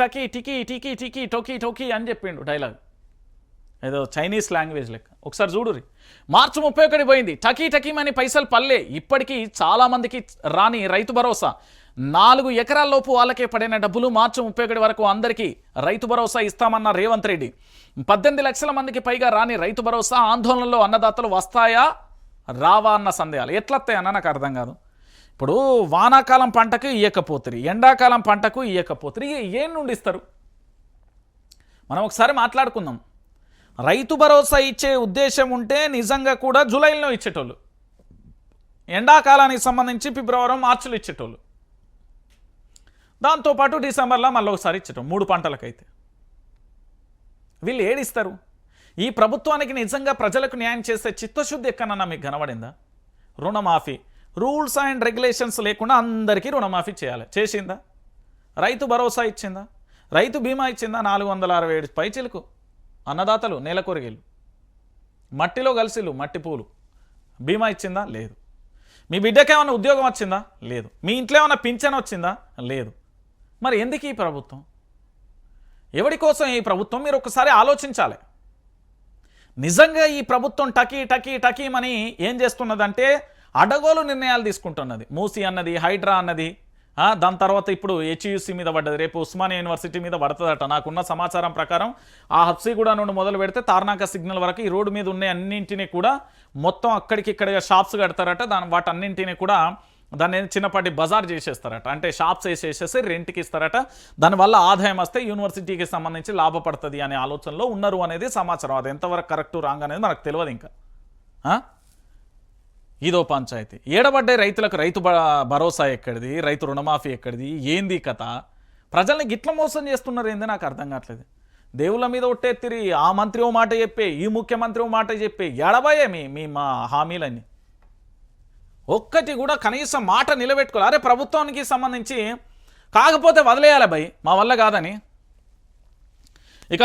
టకీ టికీ టికీ టికీ టోకీ టోకీ అని చెప్పిండు డైలాగ్, ఏదో చైనీస్ లాంగ్వేజ్ లెక్క. ఒకసారి చూడురి. మార్చి 31 పోయింది, టకీ టకీమని పైసలు పల్లే. ఇప్పటికీ చాలామందికి రాని రైతు భరోసా. 4 ఎకరాల లోపు వాళ్ళకే పడిన డబ్బులు మార్చి 31 వరకు అందరికీ రైతు భరోసా ఇస్తామన్న రేవంత్ రెడ్డి. 18 లక్షల మందికి పైగా రాని రైతు భరోసా. ఆందోళనలో అన్నదాతలు వస్తాయా రావా అన్న సందేహాలు. ఎట్లొస్తాయన్న నాకు అర్థం కాదు. ఇప్పుడు వానాకాలం పంటకు ఇయ్యకపోతురి, ఎండాకాలం పంటకు ఇయ్యకపోతురి, ఏం నుండి ఇస్తారు? మనం ఒకసారి మాట్లాడుకుందాం. రైతు భరోసా ఇచ్చే ఉద్దేశం ఉంటే నిజంగా కూడా జూలైలో ఇచ్చేటోళ్ళు, ఎండాకాలానికి సంబంధించి ఫిబ్రవరి మార్చిలో ఇచ్చేటోళ్ళు, దాంతోపాటు డిసెంబర్లో మళ్ళీ ఒకసారి ఇచ్చేటోళ్ళు 3 పంటలకైతే. వీళ్ళు ఏడిస్తారు? ఈ ప్రభుత్వానికి నిజంగా ప్రజలకు న్యాయం చేసే చిత్తశుద్ధి ఎక్కడన్నా మీకు కనబడిందా? రుణమాఫీ రూల్స్ అండ్ రెగ్యులేషన్స్ లేకుండా అందరికీ రుణమాఫీ చేయాలి. చేసిందా? రైతు భరోసా ఇచ్చిందా? రైతు బీమా ఇచ్చిందా? 467 పైచిలకు అన్నదాతలు నేలకొరిగేళ్ళు మట్టిలో కలిసిళ్ళు, మట్టి పూలు. బీమా ఇచ్చిందా? లేదు. మీ బిడ్డకేమన్నా ఉద్యోగం వచ్చిందా? లేదు. మీ ఇంట్లో ఏమన్నా పింఛన్ వచ్చిందా? లేదు. మరి ఎందుకు ఈ ప్రభుత్వం? ఎవరి కోసం ఈ ప్రభుత్వం? మీరు ఒకసారి ఆలోచించాలి. నిజంగా ఈ ప్రభుత్వం టకీ టకీ టకీమని ఏం చేస్తున్నదంటే అడగోలు నిర్ణయాలు తీసుకుంటున్నది. మూసీ అన్నది, హైడ్రా అన్నది, దాని తర్వాత ఇప్పుడు హెచ్యూసీ మీద పడ్డది, రేపు ఉస్మానియా యూనివర్సిటీ మీద పడుతుందట. నాకున్న సమాచారం ప్రకారం ఆ హబ్సీగూడ నుండి మొదలు పెడితే తార్నాక సిగ్నల్ వరకు ఈ రోడ్డు మీద ఉన్న అన్నింటినీ కూడా మొత్తం అక్కడికిక్కడిగా షాప్స్ కడతారట. వాటన్నింటినీ కూడా దాన్ని చిన్నపాటి బజార్ చేసేస్తారట. అంటే షాప్స్ వేసేసేసి రెంట్కి ఇస్తారట. దానివల్ల ఆదాయం వస్తే యూనివర్సిటీకి సంబంధించి లాభపడుతుంది అనే ఆలోచనలో ఉన్నారు అనేది సమాచారం. అది ఎంతవరకు కరెక్టు రాంగ్ అనేది మనకు తెలియదు ఇంకా. ఇదో పంచాయతీ. ఏడబడ్డే రైతులకు రైతు భరోసా ఎక్కడిది? రైతు రుణమాఫీ ఎక్కడిది? ఏంది కథ? ప్రజల్ని గిట్ల మోసం చేస్తున్నారు ఏంది నాకు అర్థం కావట్లేదు. దేవుళ్ళ మీద ఒట్టేత్తిరి, ఆ మంత్రి ఓ మాట చెప్పే, ఈ ముఖ్యమంత్రి ఓ మాట చెప్పే, ఎడబోయే మీ మా హామీలన్నీ ఒక్కటి కూడా కనీసం మాట నిలబెట్టుకోవాలి. అరే ప్రభుత్వానికి సంబంధించి కాకపోతే వదిలేయాలి భయ్, మా వల్ల కాదని. ఇక